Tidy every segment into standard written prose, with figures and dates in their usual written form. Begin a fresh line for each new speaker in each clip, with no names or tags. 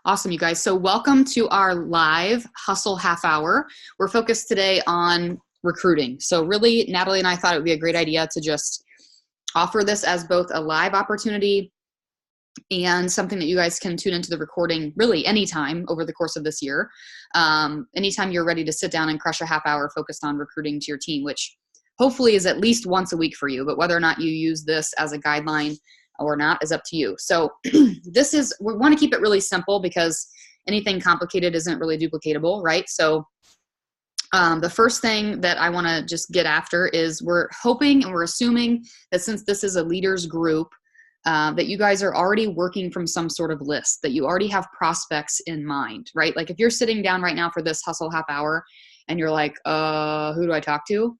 Awesome, you guys. So welcome to our live Hustle Half Hour. We're focused today on recruiting. So really, Natalie and I thought it would be a great idea to just offer this as both a live opportunity and something that you guys can tune into the recording really anytime over the course of this year. Anytime you're ready to sit down and crush a half hour focused on recruiting to your team, which hopefully is at least once a week for you, but whether or not you use this as a guideline or not is up to you. So we want to keep it really simple because anything complicated isn't really duplicatable, right? So the first thing that I want to just get after is we're hoping and we're assuming that since this is a leaders group, that you guys are already working from some sort of list, that you already have prospects in mind, right? Like if you're sitting down right now for this hustle half hour and you're like, who do I talk to?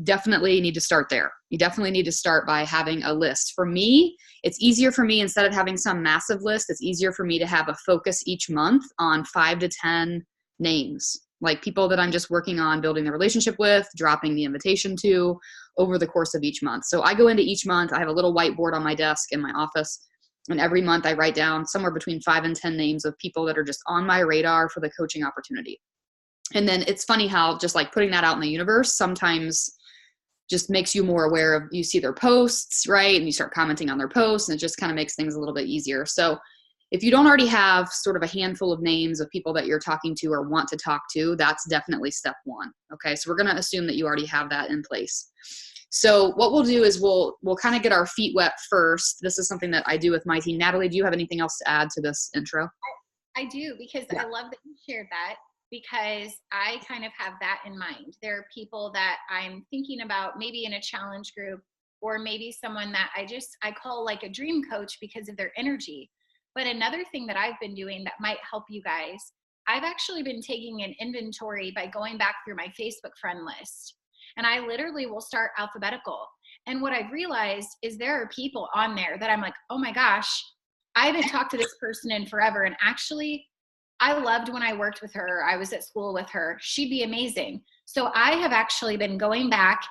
Definitely need to start there. You definitely need to start by having a list. For me, it's easier for me, instead of having some massive list, it's easier for me to have a focus each month on 5 to 10 names, like people that I'm just working on building the relationship with, dropping the invitation to over the course of each month. So I go into each month, I have a little whiteboard on my desk in my office, and every month I write down somewhere between 5 and 10 names of people that are just on my radar for the coaching opportunity. And then it's funny how just like putting that out in the universe sometimes just makes you more aware of, you see their posts, right? And you start commenting on their posts, and it just kind of makes things a little bit easier. So if you don't already have sort of a handful of names of people that you're talking to or want to talk to, that's definitely step one. Okay. So we're going to assume that you already have that in place. So what we'll do is we'll kind of get our feet wet first. This is something that I do with my team. Natalie, do you have anything else to add to this intro?
I do, because I love that you shared that, because I kind of have that in mind. There are people that I'm thinking about maybe in a challenge group, or maybe someone that I call like a dream coach because of their energy. But another thing that I've been doing that might help you guys, I've actually been taking an inventory by going back through my Facebook friend list. And I literally will start alphabetical. And what I've realized is there are people on there that I'm like, oh my gosh, I haven't talked to this person in forever. And actually, I loved when I worked with her. I was at school with her. She'd be amazing. So I have actually been going back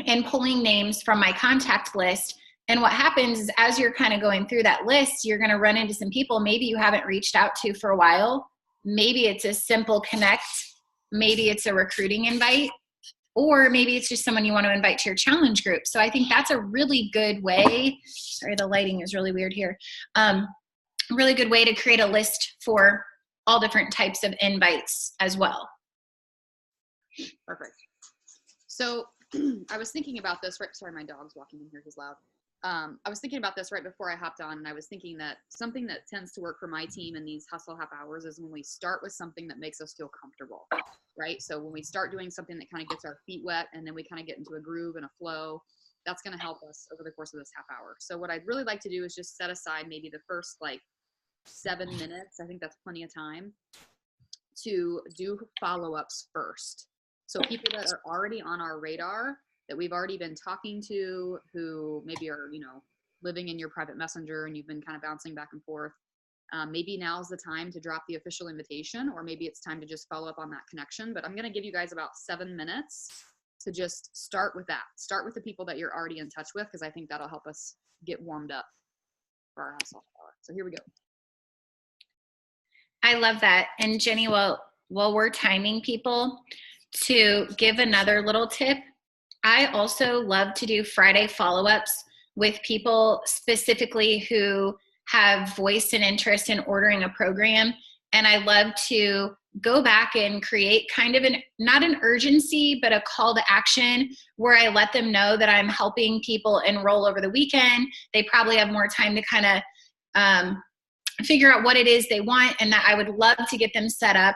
and pulling names from my contact list. And what happens is, as you're kind of going through that list, you're going to run into some people maybe you haven't reached out to for a while. Maybe it's a simple connect. Maybe it's a recruiting invite. Or maybe it's just someone you want to invite to your challenge group. So I think that's a really good way. Sorry, the lighting is really weird here. Really good way to create a list for all different types of invites as well.
Perfect. So I was thinking about this, right? Sorry, my dog's walking in here. He's loud. I was thinking about this right before I hopped on, and I was thinking that something that tends to work for my team in these hustle half hours is when we start with something that makes us feel comfortable, right? So when we start doing something that kind of gets our feet wet, and then we kind of get into a groove and a flow, that's going to help us over the course of this half hour. So what I'd really like to do is just set aside maybe the first 7 minutes. I think that's plenty of time to do follow-ups first. So people that are already on our radar, that we've already been talking to, who maybe are, living in your private messenger and you've been kind of bouncing back and forth. Maybe now's the time to drop the official invitation, or maybe it's time to just follow up on that connection. But I'm going to give you guys about 7 minutes to just start with that. Start with the people that you're already in touch with, because I think that'll help us get warmed up for our hustle hour. So here we go.
I love that. And Jenny, while we're timing people, to give another little tip, I also love to do Friday follow-ups with people specifically who have voiced an interest in ordering a program. And I love to go back and create kind of not an urgency, but a call to action where I let them know that I'm helping people enroll over the weekend. They probably have more time to kind of figure out what it is they want, and that I would love to get them set up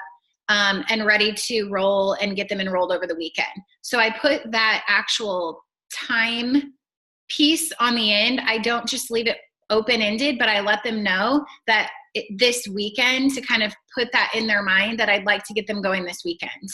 and ready to roll and get them enrolled over the weekend. So I put that actual time piece on the end. I don't just leave it open-ended, but I let them know that this weekend, to kind of put that in their mind that I'd like to get them going this weekend.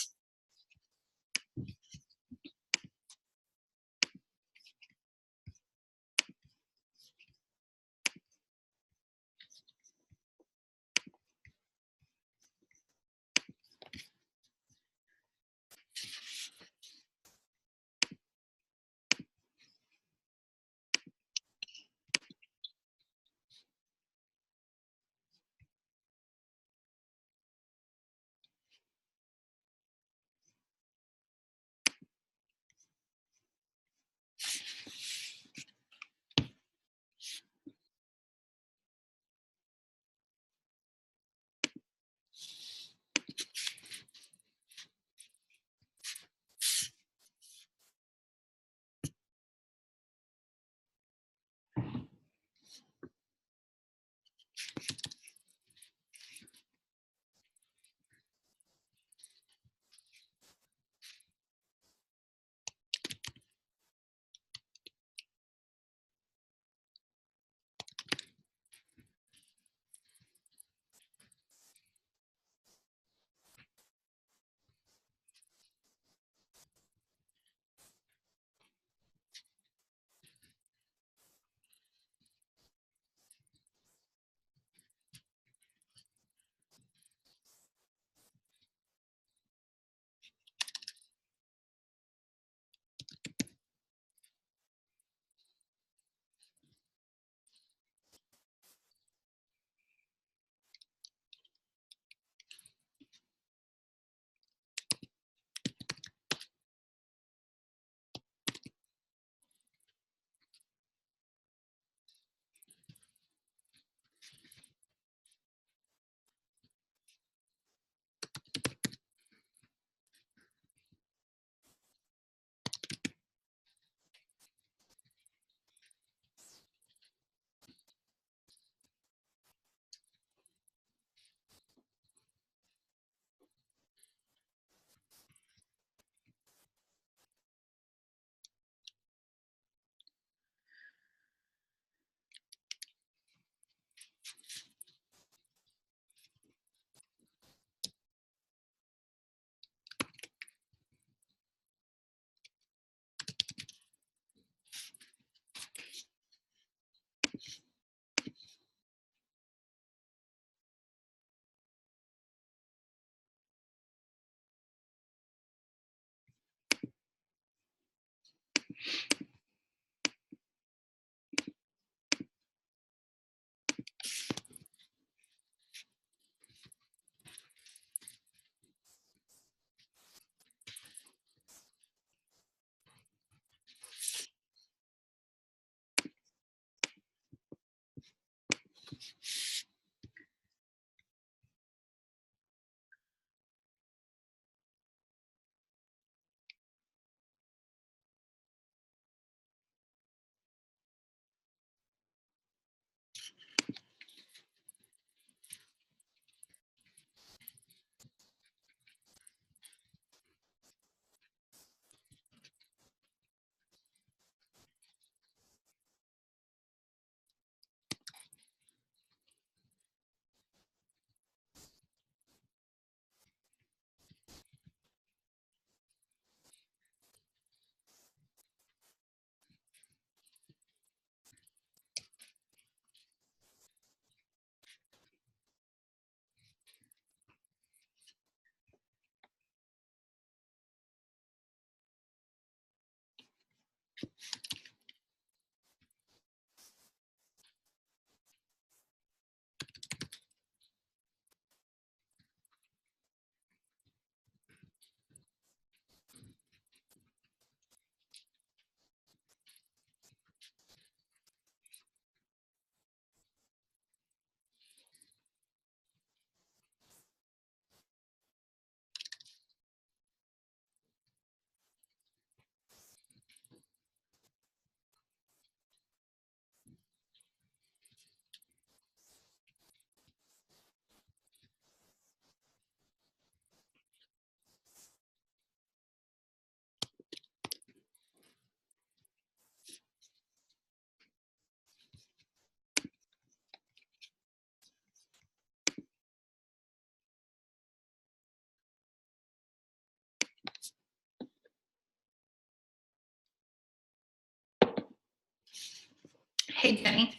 Hey, Jenny.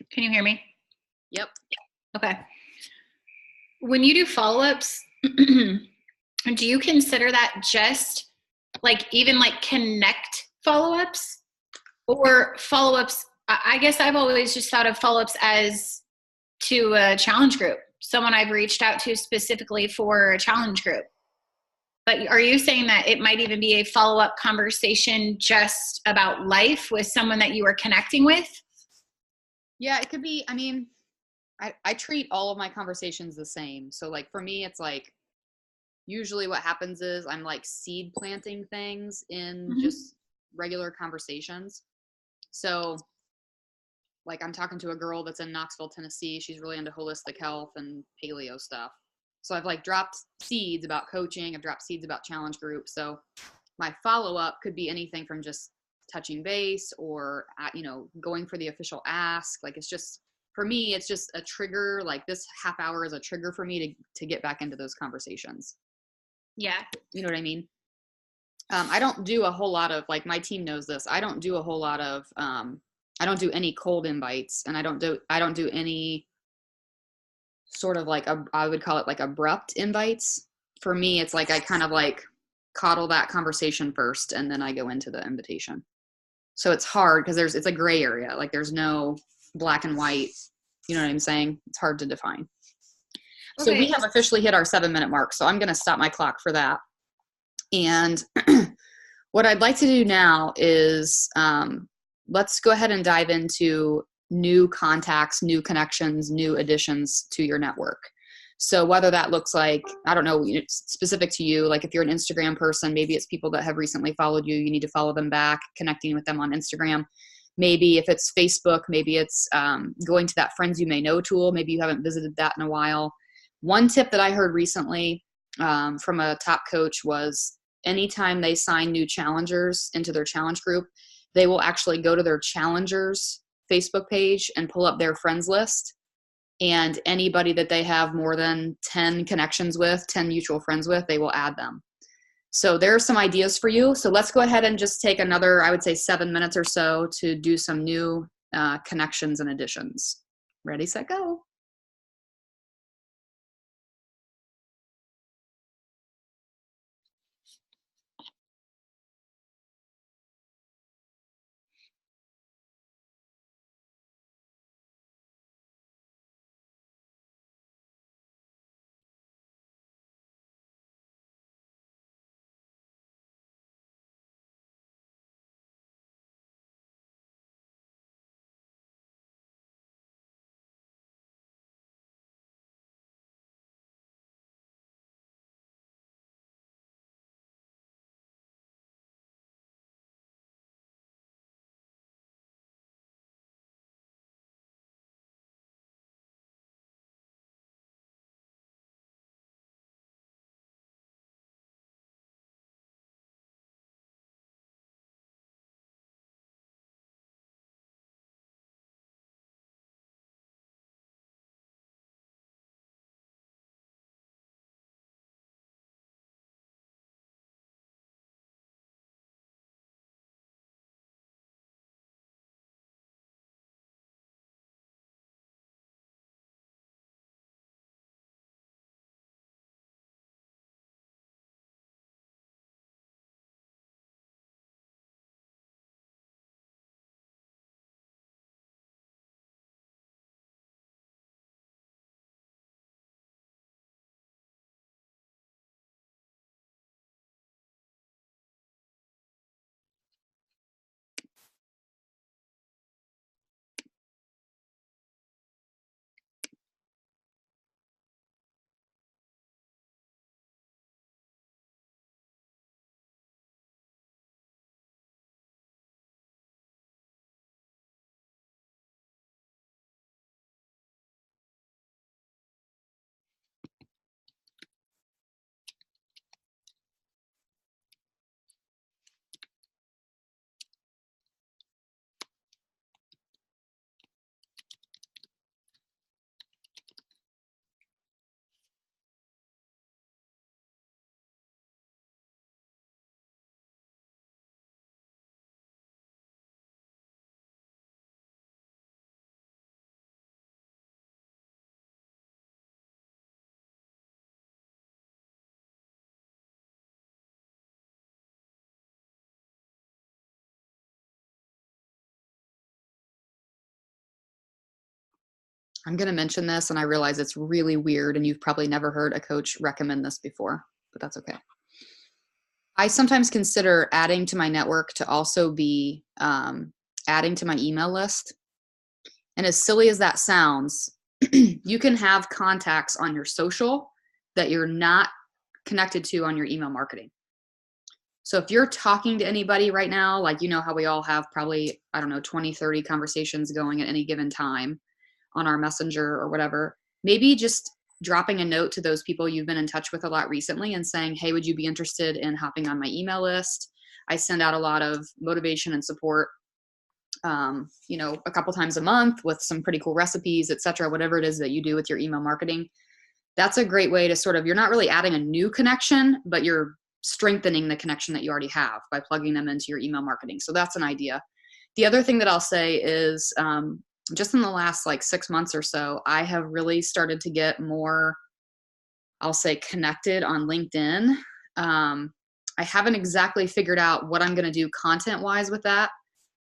Can you hear me?
Yep.
Okay. When you do follow-ups, do you consider that just like even like connect follow-ups or follow-ups? I guess I've always just thought of follow-ups as to a challenge group, someone I've reached out to specifically for a challenge group. But are you saying that it might even be a follow-up conversation just about life with someone that you are connecting with?
Yeah, it could be. I mean, I treat all of my conversations the same. So like for me, it's like usually what happens is I'm like seed planting things in just regular conversations. So like I'm talking to a girl that's in Knoxville, Tennessee. She's really into holistic health and paleo stuff. So I've like dropped seeds about coaching. I've dropped seeds about challenge groups. So my follow up could be anything from just touching base or, going for the official ask. Like it's just, for me, it's just a trigger. Like this half hour is a trigger for me to get back into those conversations.
Yeah.
You know what I mean? I don't do a whole lot of, like, my team knows this. I don't do a whole lot of, I don't do any cold invites, and I don't do any sort of like, I would call it like abrupt invites. For me, it's like I kind of like coddle that conversation first, and then I go into the invitation. So it's hard because it's a gray area. Like there's no black and white. You know what I'm saying? It's hard to define. Okay. So we have officially hit our 7-minute mark. So I'm going to stop my clock for that. And what I'd like to do now is let's go ahead and dive into new contacts, new connections, new additions to your network. So whether that looks like, I don't know, specific to you, like if you're an Instagram person, maybe it's people that have recently followed you, you need to follow them back, connecting with them on Instagram. Maybe if it's Facebook, maybe it's going to that Friends You May Know tool. Maybe you haven't visited that in a while. One tip that I heard recently from a top coach was anytime they sign new challengers into their challenge group, they will actually go to their challengers Facebook page and pull up their friends list. And anybody that they have more than 10 connections with, 10 mutual friends with, they will add them. So there are some ideas for you. So let's go ahead and just take another, I would say 7 minutes or so to do some new connections and additions. Ready, set, go. I'm going to mention this, and I realize it's really weird, and you've probably never heard a coach recommend this before, but that's okay. I sometimes consider adding to my network to also be adding to my email list. And as silly as that sounds, you can have contacts on your social that you're not connected to on your email marketing. So if you're talking to anybody right now, like, you know how we all have probably, I don't know, 20, 30 conversations going at any given time on our messenger or whatever, maybe just dropping a note to those people you've been in touch with a lot recently and saying, hey, would you be interested in hopping on my email list? I send out a lot of motivation and support, a couple times a month with some pretty cool recipes, et cetera, whatever it is that you do with your email marketing. That's a great way to sort of, you're not really adding a new connection, but you're strengthening the connection that you already have by plugging them into your email marketing. So that's an idea. The other thing that I'll say is just in the last like 6 months or so, I have really started to get more, I'll say, connected on LinkedIn. I haven't exactly figured out what I'm going to do content wise with that,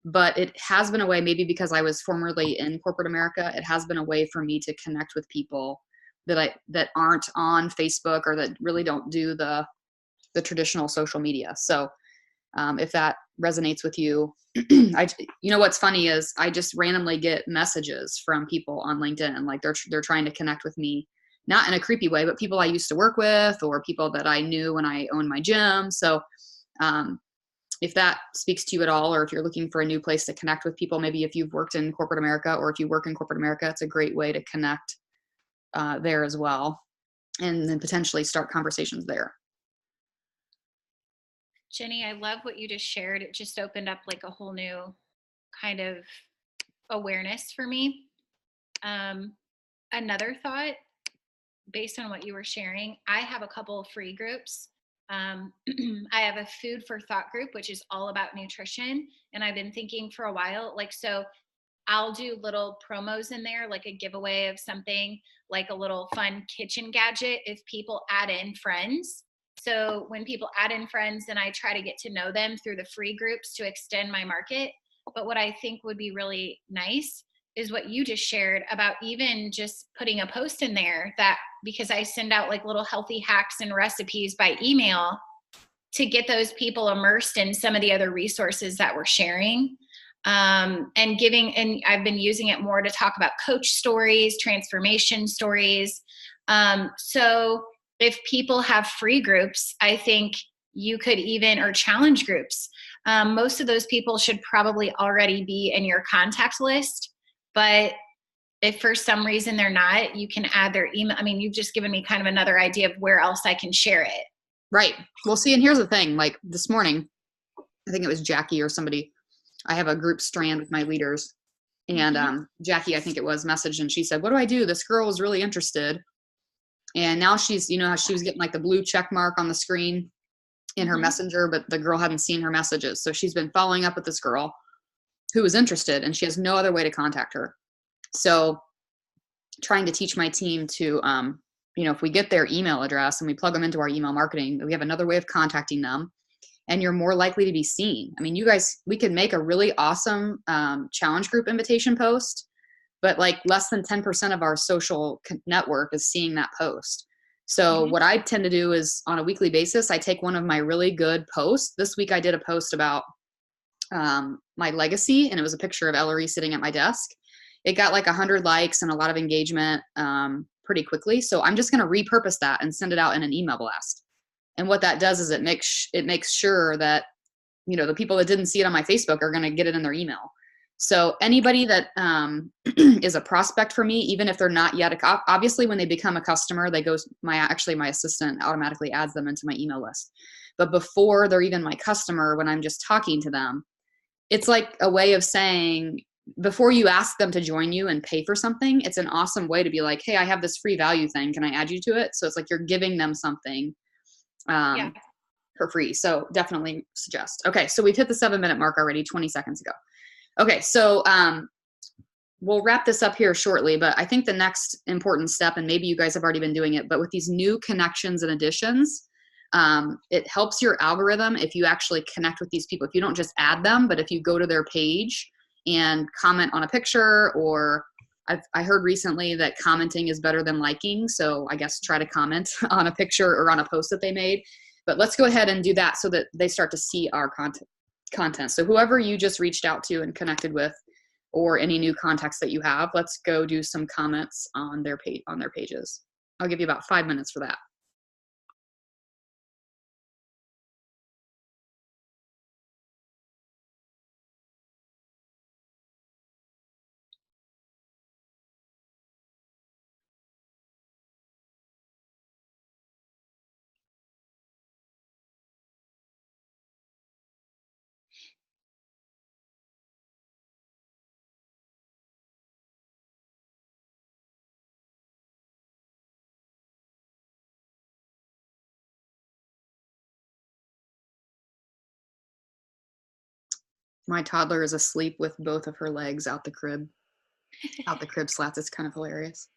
but it has been a way, maybe because I was formerly in corporate America, it has been a way for me to connect with people that aren't on Facebook or that really don't do the traditional social media. So if that resonates with you, what's funny is I just randomly get messages from people on LinkedIn, and like they're trying to connect with me, not in a creepy way, but people I used to work with or people that I knew when I owned my gym. So if that speaks to you at all, or if you're looking for a new place to connect with people, maybe if you've worked in corporate America or if you work in corporate America, it's a great way to connect there as well, and then potentially start conversations there.
Jenny, I love what you just shared. It just opened up like a whole new kind of awareness for me. Another thought based on what you were sharing, I have a couple of free groups. I have a food for thought group, which is all about nutrition. And I've been thinking for a while, so I'll do little promos in there, like a giveaway of something, like a little fun kitchen gadget if people add in friends. So when people add in friends, then I try to get to know them through the free groups to extend my market. But what I think would be really nice is what you just shared about even just putting a post in there, that because I send out like little healthy hacks and recipes by email to get those people immersed in some of the other resources that we're sharing. And I've been using it more to talk about coach stories, transformation stories. So if people have free groups, I think you could or challenge groups. Most of those people should probably already be in your contact list, but if for some reason they're not, you can add their email. I mean, you've just given me kind of another idea of where else I can share it.
Right. Well, see, and here's the thing, like this morning, I think it was Jackie or somebody, I have a group strand with my leaders, and Jackie, I think it was, messaged, and she said, what do I do? This girl was really interested. And now she's, how she was getting like the blue check mark on the screen in her messenger, but the girl hadn't seen her messages. So she's been following up with this girl who was interested, and she has no other way to contact her. So trying to teach my team to, if we get their email address and we plug them into our email marketing, we have another way of contacting them, and you're more likely to be seen. I mean, you guys, we could make a really awesome challenge group invitation post, but like less than 10% of our social network is seeing that post. So what I tend to do is on a weekly basis, I take one of my really good posts. This week I did a post about my legacy, and it was a picture of Ellery sitting at my desk. It got like 100 likes and a lot of engagement pretty quickly. So I'm just going to repurpose that and send it out in an email blast. And what that does is it makes sure that, the people that didn't see it on my Facebook are going to get it in their email. So anybody that is a prospect for me, even if they're not yet, obviously when they become a customer, my assistant automatically adds them into my email list. But before they're even my customer, when I'm just talking to them, it's like a way of saying, before you ask them to join you and pay for something, it's an awesome way to be like, hey, I have this free value thing. Can I add you to it? So it's like you're giving them something for free. So definitely suggest. Okay. So we've hit the 7-minute mark already, 20 seconds ago. Okay. So we'll wrap this up here shortly, but I think the next important step, and maybe you guys have already been doing it, but with these new connections and additions, it helps your algorithm if you actually connect with these people. If you don't just add them, but if you go to their page and comment on a picture or I heard recently that commenting is better than liking. So I guess try to comment on a picture or on a post that they made. But let's go ahead and do that so that they start to see our content. So whoever you just reached out to and connected with, or any new contacts that you have, let's go do some comments on their pages. I'll give you about 5 minutes for that. My toddler is asleep with both of her legs out the crib slats. It's kind of hilarious.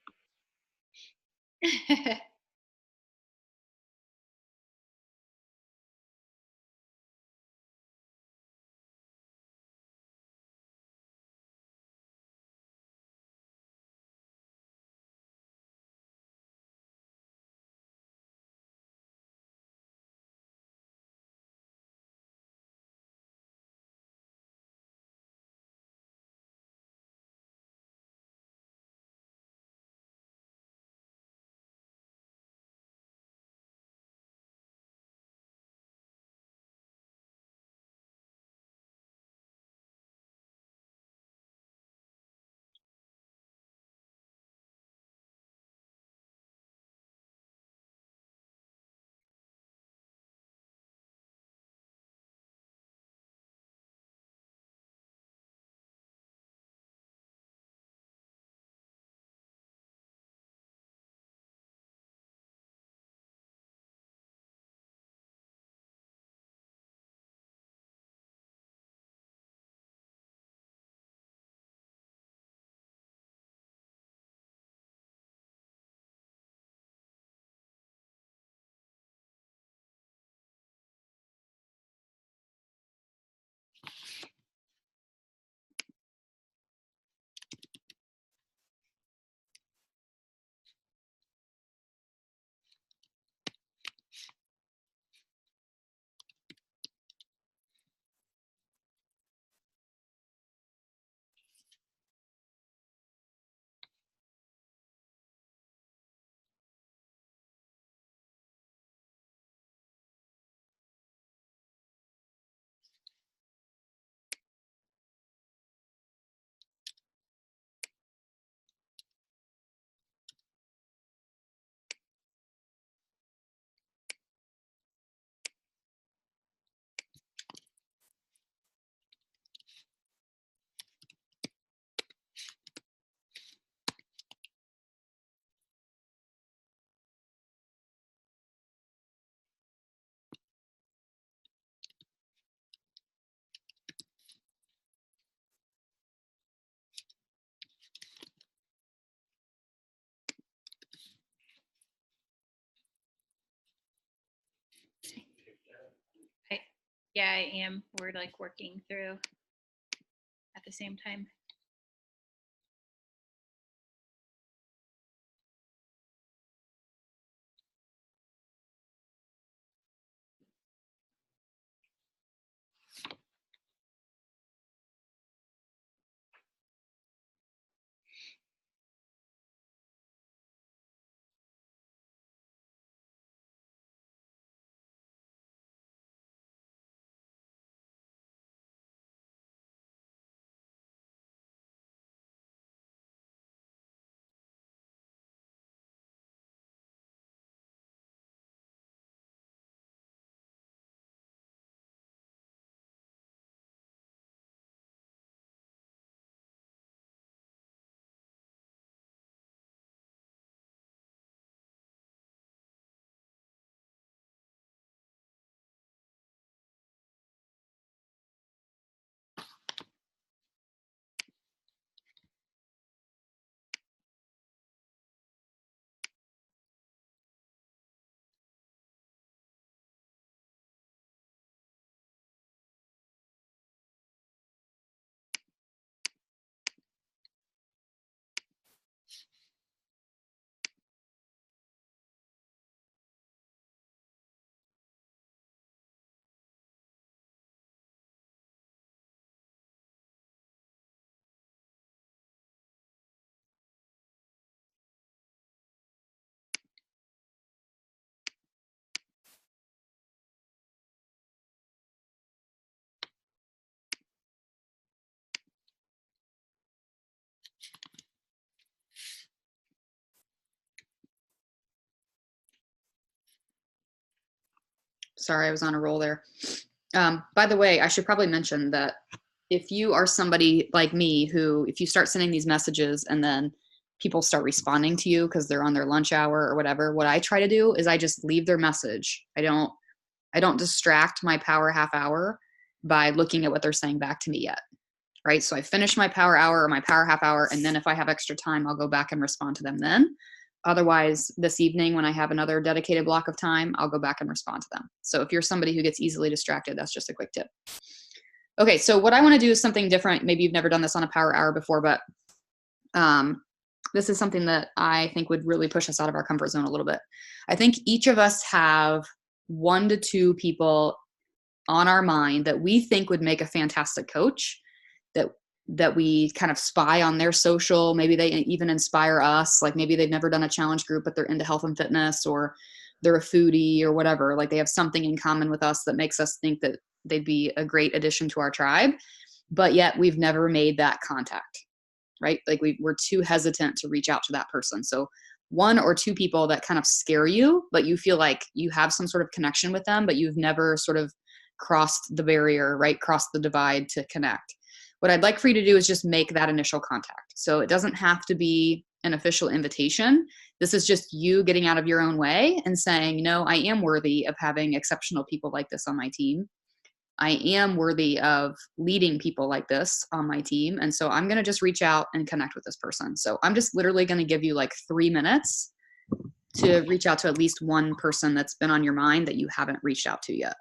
Yeah, I am. We're like working through at the same time.
Sorry, I was on a roll there. By the way, I should probably mention that if you are somebody like me who, if you start sending these messages and then people start responding to you because they're on their lunch hour or whatever, what I try to do is I just leave their message. I don't distract my power half hour by looking at what they're saying back to me yet. Right. So I finish my power hour or my power half hour. And then if I have extra time, I'll go back and respond to them then. Otherwise, this evening, when I have another dedicated block of time, I'll go back and respond to them. So if you're somebody who gets easily distracted, that's just a quick tip. Okay. So what I want to do is something different. Maybe you've never done this on a power hour before, but this is something that I think would really push us out of our comfort zone a little bit. I think each of us have 1 to 2 people on our mind that we think would make a fantastic coach, that we kind of spy on their social. Maybe they even inspire us. Like maybe they've never done a challenge group, but they're into health and fitness, or they're a foodie or whatever. Like they have something in common with us that makes us think that they'd be a great addition to our tribe, but yet we've never made that contact, right? Like we're too hesitant to reach out to that person. So 1 or 2 people that kind of scare you, but you feel like you have some sort of connection with them, but you've never sort of crossed the barrier, right? Crossed the divide to connect. What I'd like for you to do is just make that initial contact. So it doesn't have to be an official invitation. This is just you getting out of your own way and saying, I am worthy of having exceptional people like this on my team. I am worthy of leading people like this on my team. And so I'm going to just reach out and connect with this person. So I'm just literally going to give you like 3 minutes to reach out to at least one person that's been on your mind that you haven't reached out to yet.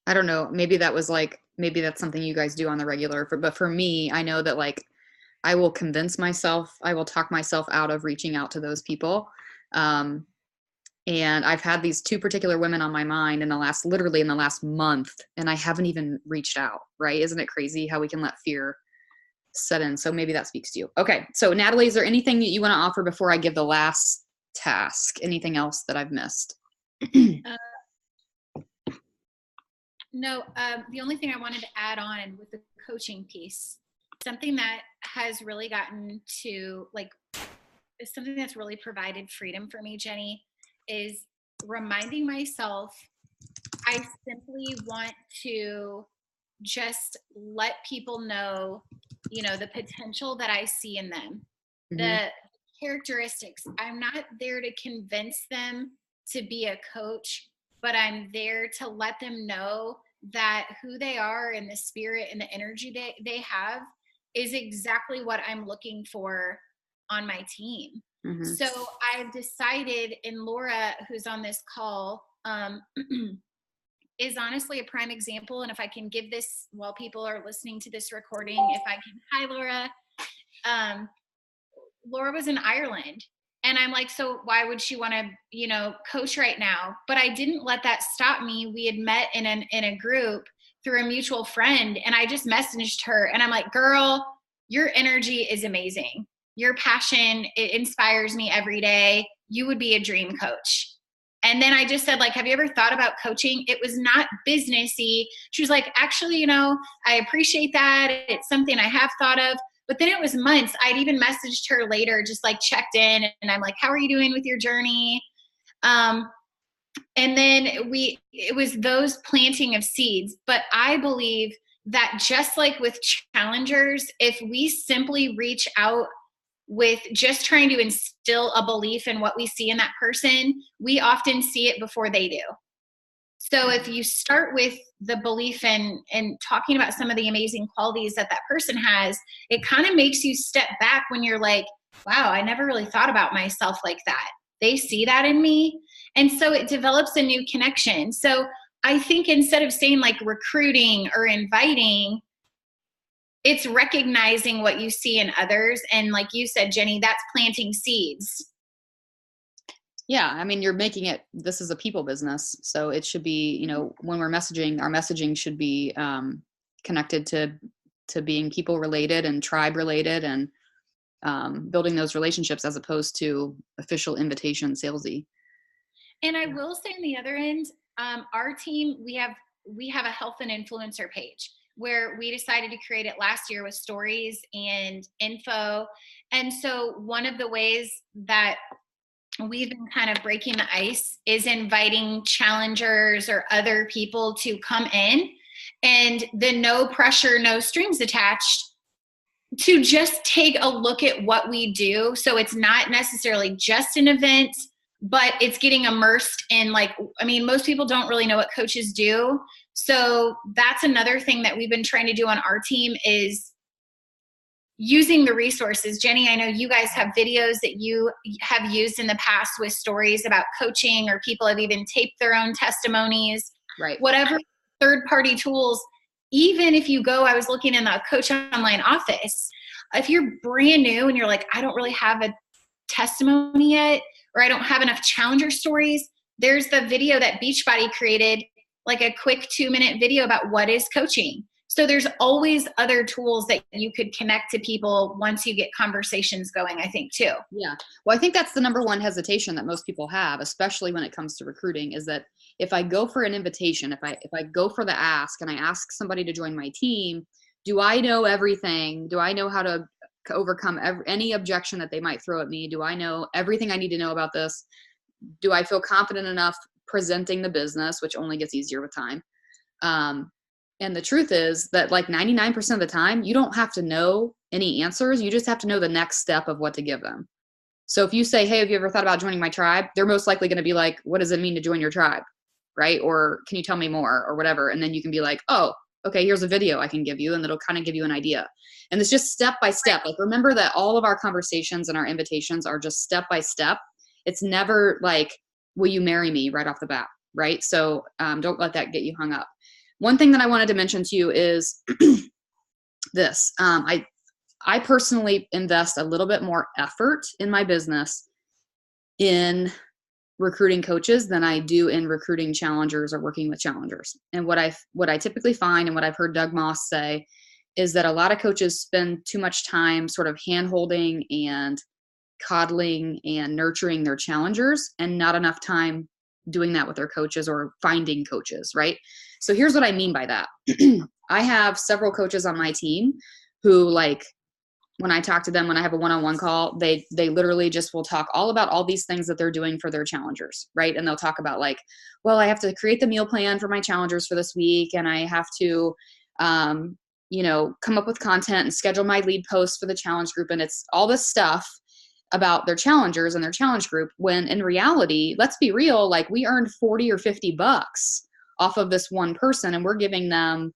I don't know, maybe that's something you guys do on the regular, but for me, I know that like I will I will talk myself out of reaching out to those people. Um, and I've had these 2 particular women on my mind literally in the last month, and I haven't even reached out, right? Isn't it crazy how we can let fear set in? So maybe that speaks to you. Okay. So Natalie, is there anything that you want to offer before I give the last task? Anything else that I've missed?
No, the only thing I wanted to add on with the coaching piece something that has really gotten to like, is something that's really provided freedom for me, Jenny, is reminding myself I simply want to just let people know, the potential that I see in them,
Mm-hmm.
the characteristics. I'm not there to convince them to be a coach, but I'm there to let them know that who they are and the spirit and the energy they have is exactly what I'm looking for on my team.
Mm-hmm.
So I've decided, and Laura, who's on this call, is honestly a prime example. And if I can give this while people are listening to this recording, if I can, hi, Laura. Laura was in Ireland. And I'm like, so why would she want to, coach right now? But I didn't let that stop me. We had met in a group through a mutual friend. And I just messaged her and I'm like, girl, your energy is amazing. Your passion, it inspires me every day. You would be a dream coach. And then I just said, like, have you ever thought about coaching? It was not businessy. She was like, actually, I appreciate that. It's something I have thought of. But then it was months. I'd even messaged her later, just like checked in. And I'm like, how are you doing with your journey? And then it was those planting of seeds. But I believe that just like with challengers, if we simply reach out with just trying to instill a belief in what we see in that person, we often see it before they do. So if you start with the belief and talking about some of the amazing qualities that person has, it kind of makes you step back when you're like, wow, I never really thought about myself like that. They see that in me. And so it develops a new connection. So I think instead of saying like recruiting or inviting, it's recognizing what you see in others. And like you said, Jenny, that's planting seeds.
Yeah. I mean, this is a people business. So it should be, when we're messaging, our messaging should be connected to being people related and tribe related and building those relationships as opposed to official invitation salesy.
And I will say on the other end, our team, we have a health and influencer page where we decided to create it last year with stories and info. And so one of the ways that we've been kind of breaking the ice is inviting challengers or other people to come in, and the no pressure, no strings attached, to just take a look at what we do. So it's not necessarily just an event, but it's getting immersed in most people don't really know what coaches do. So that's another thing that we've been trying to do on our team is using the resources. Jenny, I know you guys have videos that you have used in the past with stories about coaching, or people have even taped their own testimonies,
right?
Whatever third-party tools. Even if you go, I was looking in the Coach Online office, if you're brand new and you're like, I don't really have a testimony yet, or I don't have enough challenger stories, there's the video that Beachbody created, like a quick 2-minute video about what is coaching. So there's always other tools that you could connect to people once you get conversations going, I think, too.
Yeah. Well, I think that's the number one hesitation that most people have, especially when it comes to recruiting, is that if I go for an invitation, if I go for the ask and I ask somebody to join my team, do I know everything? Do I know how to overcome any objection that they might throw at me? Do I know everything I need to know about this? Do I feel confident enough presenting the business, which only gets easier with time? And the truth is that like 99% of the time, you don't have to know any answers. You just have to know the next step of what to give them. So if you say, hey, have you ever thought about joining my tribe? They're most likely going to be like, what does it mean to join your tribe? Right? Or can you tell me more or whatever? And then you can be like, oh, okay, here's a video I can give you. And it'll kind of give you an idea. And it's just step by step. Like, remember that all of our conversations and our invitations are just step by step. It's never like, will you marry me right off the bat? Right? So don't let that get you hung up. One thing that I wanted to mention to you is this. I personally invest a little bit more effort in my business in recruiting coaches than I do in recruiting challengers or working with challengers. And what I typically find, and what I've heard Doug Moss say, is that a lot of coaches spend too much time sort of hand-holding and coddling and nurturing their challengers, and not enough time doing that with their coaches or finding coaches, right? So here's what I mean by that. I have several coaches on my team who like, when I talk to them, when I have a one-on-one call, they literally just will talk all about all these things that they're doing for their challengers, right? And they'll talk about like, well, I have to create the meal plan for my challengers for this week, and I have to, come up with content and schedule my lead posts for the challenge group. And it's all this stuff about their challengers and their challenge group, when in reality, let's be real, like we earned 40 or 50 bucks off of this one person, and we're giving them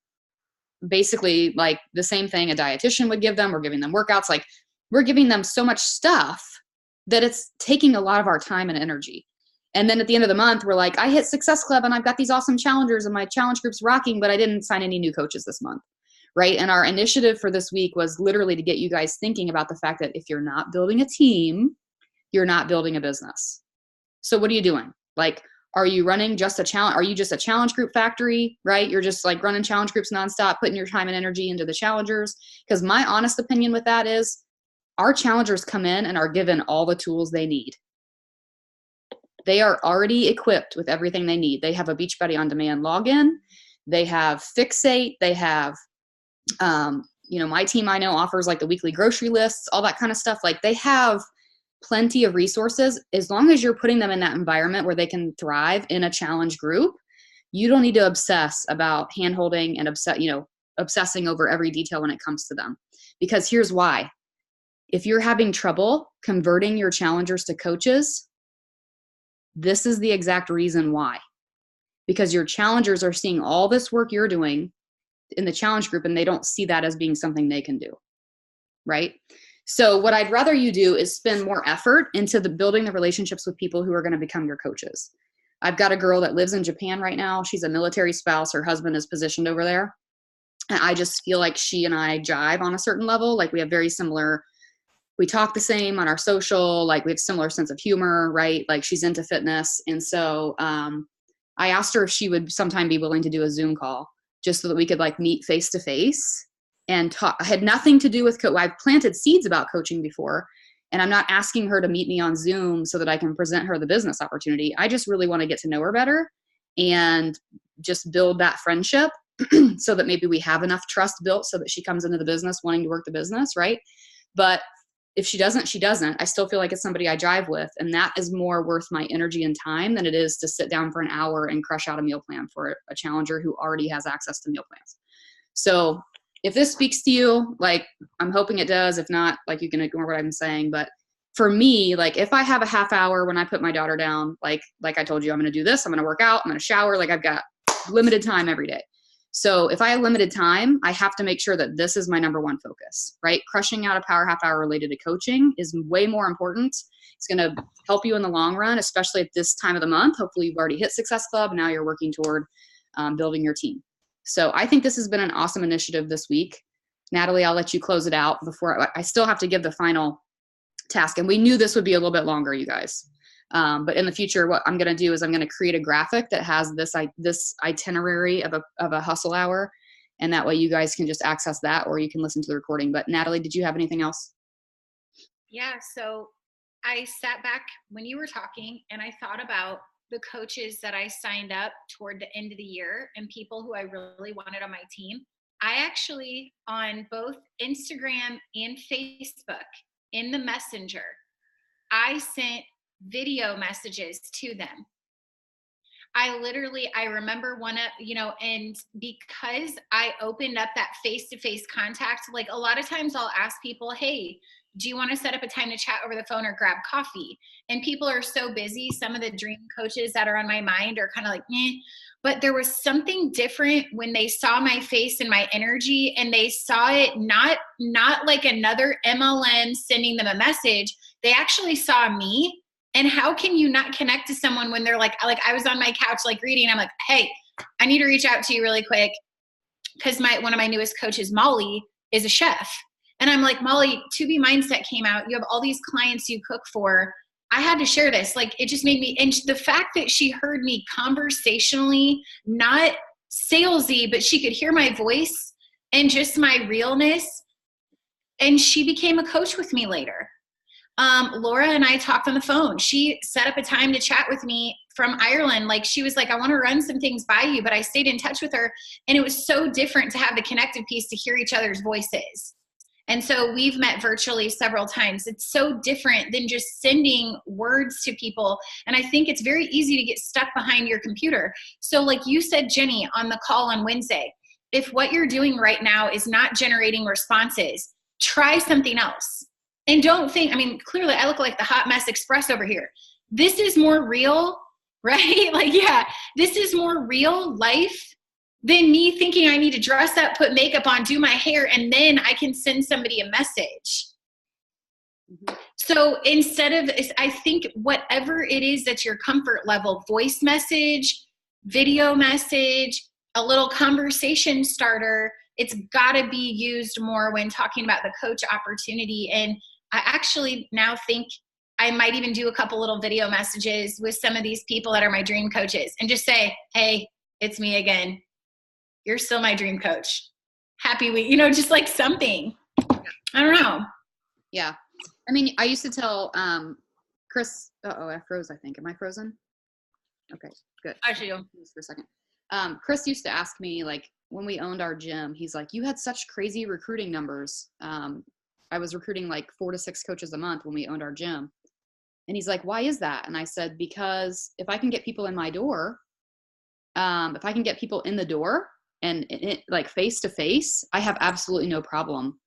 basically like the same thing a dietitian would give them. We're giving them workouts. Like we're giving them so much stuff that it's taking a lot of our time and energy. And then at the end of the month, we're like, I hit Success Club and I've got these awesome challengers and my challenge group's rocking, but I didn't sign any new coaches this month. Right. And our initiative for this week was literally to get you guys thinking about the fact that if you're not building a team, you're not building a business. So what are you doing? Like, are you running just a challenge? Are you just a challenge group factory, right? You're just like running challenge groups nonstop, putting your time and energy into the challengers. Because my honest opinion with that is our challengers come in and are given all the tools they need. They are already equipped with everything they need. They have a Beachbody On Demand login. They have Fixate. They have, my team I know offers like the weekly grocery lists, all that kind of stuff. Like they have plenty of resources. As long as you're putting them in that environment where they can thrive in a challenge group, you don't need to obsess about handholding and obsessing over every detail when it comes to them. Because here's why. If you're having trouble converting your challengers to coaches, this is the exact reason why. Because your challengers are seeing all this work you're doing in the challenge group and they don't see that as being something they can do, right? So what I'd rather you do is spend more effort into building the relationships with people who are going to become your coaches. I've got a girl that lives in Japan right now. She's a military spouse. Her husband is positioned over there. And I just feel like she and I jive on a certain level. Like we have we talk the same on our social, like we have similar sense of humor, right? Like she's into fitness. And so I asked her if she would sometime be willing to do a Zoom call just so that we could like meet face to face and talk. I had nothing to do with I've planted seeds about coaching before, and I'm not asking her to meet me on Zoom so that I can present her the business opportunity. I just really want to get to know her better and just build that friendship so that maybe we have enough trust built so that she comes into the business wanting to work the business, right? But if she doesn't, she doesn't. I still feel like it's somebody I jive with, and that is more worth my energy and time than it is to sit down for an hour and crush out a meal plan for a challenger who already has access to meal plans. So if this speaks to you, like I'm hoping it does. If not, like you can ignore what I'm saying. But for me, like if I have a half hour when I put my daughter down, like I told you, I'm going to do this, I'm going to work out, I'm going to shower. Like I've got limited time every day. So if I have limited time, I have to make sure that this is my number one focus, right? Crushing out a power half hour related to coaching is way more important. It's going to help you in the long run, especially at this time of the month. Hopefully you've already hit Success Club and now you're working toward building your team. So I think this has been an awesome initiative this week. Natalie, I'll let you close it out before I still have to give the final task. And we knew this would be a little bit longer, you guys. But in the future, what I'm going to do is I'm going to create a graphic that has this itinerary of a hustle hour. And that way you guys can just access that, or you can listen to the recording. But Natalie, did you have anything else?
Yeah. So I sat back when you were talking and I thought about the coaches that I signed up toward the end of the year and people who I really wanted on my team. I actually, on both Instagram and Facebook, in the Messenger, I sent video messages to them. I remember and because I opened up that face-to-face contact, like a lot of times I'll ask people, hey, do you want to set up a time to chat over the phone or grab coffee? And people are so busy. Some of the dream coaches that are on my mind are kind of like, but there was something different when they saw my face and my energy, and they saw it not like another MLM sending them a message. They actually saw me. And how can you not connect to someone when they're like I was on my couch, like reading, I'm like, hey, I need to reach out to you really quick. Cause one of my newest coaches, Molly, is a chef. And I'm like, Molly, 2B Mindset came out. You have all these clients you cook for. I had to share this. Like, it just made me, and the fact that she heard me conversationally, not salesy, but she could hear my voice and just my realness. And she became a coach with me later. Laura and I talked on the phone. She set up a time to chat with me from Ireland. Like, she was like, I want to run some things by you, but I stayed in touch with her. And it was so different to have the connective piece to hear each other's voices. And so we've met virtually several times. It's so different than just sending words to people. And I think it's very easy to get stuck behind your computer. So like you said, Jenny, on the call on Wednesday, if what you're doing right now is not generating responses, try something else. And don't think, I mean, clearly I look like the hot mess express over here. This is more real, right? Like, yeah, this is more real life than me thinking I need to dress up, put makeup on, do my hair, and then I can send somebody a message. Mm-hmm. So instead of, I think whatever it is that's your comfort level, voice message, video message, a little conversation starter, it's got to be used more when talking about the coach opportunity. And I actually now think I might even do a couple little video messages with some of these people that are my dream coaches and just say, hey, it's me again. You're still my dream coach. Happy week, just like something. I don't know.
Yeah. I mean, I used to tell Chris, I froze, I think. Am I frozen? Okay, good.
I see you.
For a second. Chris used to ask me, like, when we owned our gym, he's like, you had such crazy recruiting numbers. I was recruiting like 4 to 6 coaches a month when we owned our gym. And he's like, why is that? And I said, because if I can get people in my door, if I can get people in the door and like face to face, I have absolutely no problem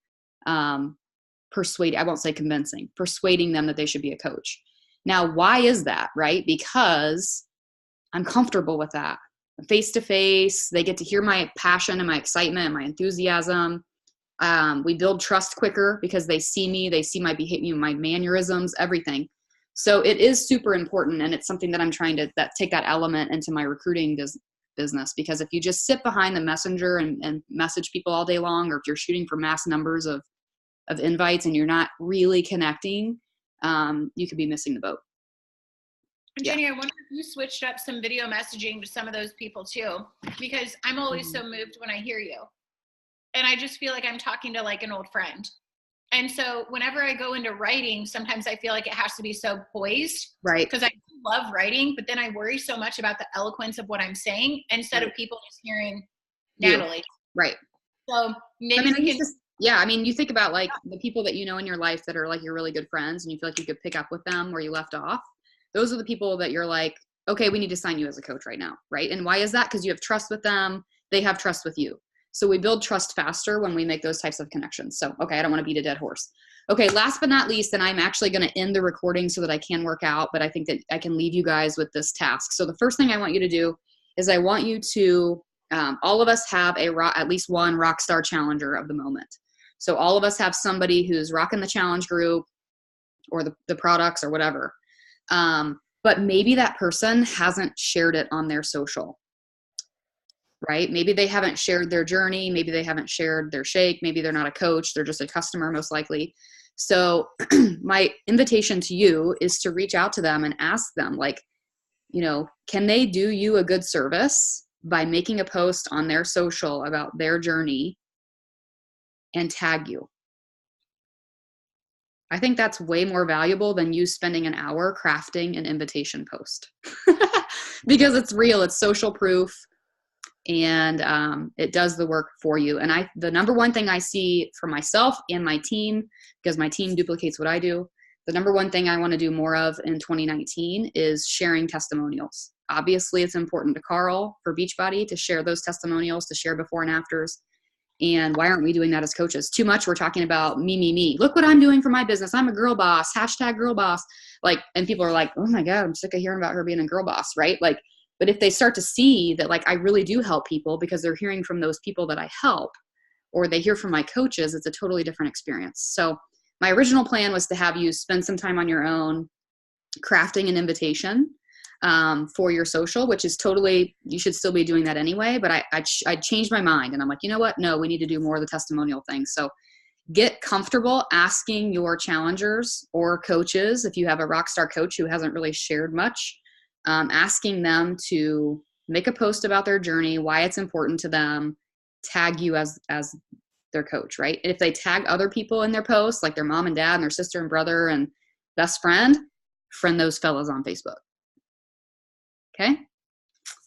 persuading, I won't say convincing, persuading them that they should be a coach. Now, why is that, right? Because I'm comfortable with that. Face to face, they get to hear my passion and my excitement and my enthusiasm. We build trust quicker because they see me, they see my behavior, my mannerisms, everything. So it is super important, and it's something that I'm trying to take that element into my recruiting business, because if you just sit behind the messenger and message people all day long, or if you're shooting for mass numbers of invites and you're not really connecting, you could be missing the boat.
Jenny, I wonder if you switched up some video messaging to some of those people too, because I'm always so moved when I hear you. And I just feel like I'm talking to like an old friend. And so whenever I go into writing, sometimes I feel like it has to be so poised.
Right.
Because I love writing, but then I worry so much about the eloquence of what I'm saying instead of people just hearing Natalie.
Right.
So maybe
I mean, you think about like the people that you know in your life that are like your really good friends and you feel like you could pick up with them where you left off. Those are the people that you're like, okay, we need to sign you as a coach right now. Right. And why is that? Because you have trust with them. They have trust with you. So we build trust faster when we make those types of connections. So, okay, I don't want to beat a dead horse. Okay, last but not least, and I'm actually going to end the recording so that I can work out, but I think that I can leave you guys with this task. So the first thing I want you to do is I want you to, all of us have at least one rock star challenger of the moment. So all of us have somebody who's rocking the challenge group or the products or whatever. But maybe that person hasn't shared it on their social. Right? Maybe they haven't shared their journey. Maybe they haven't shared their shake. Maybe they're not a coach. They're just a customer, most likely. So my invitation to you is to reach out to them and ask them, like, can they do you a good service by making a post on their social about their journey and tag you? I think that's way more valuable than you spending an hour crafting an invitation post because it's real. It's social proof. And it does the work for you. And the number one thing I see for myself and my team, because my team duplicates what I do, the number one thing I want to do more of in 2019 is sharing testimonials. Obviously, it's important to Carl for Beachbody to share those testimonials, to share before and afters. And why aren't we doing that as coaches? Too much we're talking about me. Look what I'm doing for my business. I'm a girl boss, #girl boss. Like, and people are like, oh my God, I'm sick of hearing about her being a girl boss, right? Like, but if they start to see that, like, I really do help people because they're hearing from those people that I help, or they hear from my coaches, it's a totally different experience. So my original plan was to have you spend some time on your own crafting an invitation for your social, which is totally, you should still be doing that anyway. But I changed my mind and I'm like, you know what? No, we need to do more of the testimonial thing. So get comfortable asking your challengers or coaches, if you have a rockstar coach who hasn't really shared much, asking them to make a post about their journey, why it's important to them, tag you as their coach, right? And if they tag other people in their posts, like their mom and dad and their sister and brother and best friend those fellas on Facebook. Okay.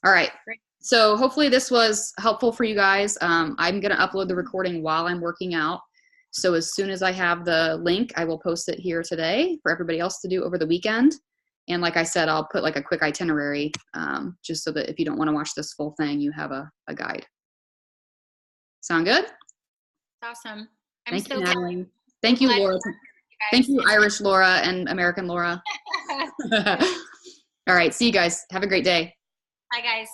All right.
Great.
So hopefully this was helpful for you guys. I'm going to upload the recording while I'm working out. So as soon as I have the link, I will post it here today for everybody else to do over the weekend. And like I said, I'll put like a quick itinerary, just so that if you don't want to watch this full thing, you have a guide. Sound good?
Awesome.
Thank you, Natalie. Thank you, Laura. Thank you, Irish Laura and American Laura. All right. See you guys. Have a great day.
Bye, guys.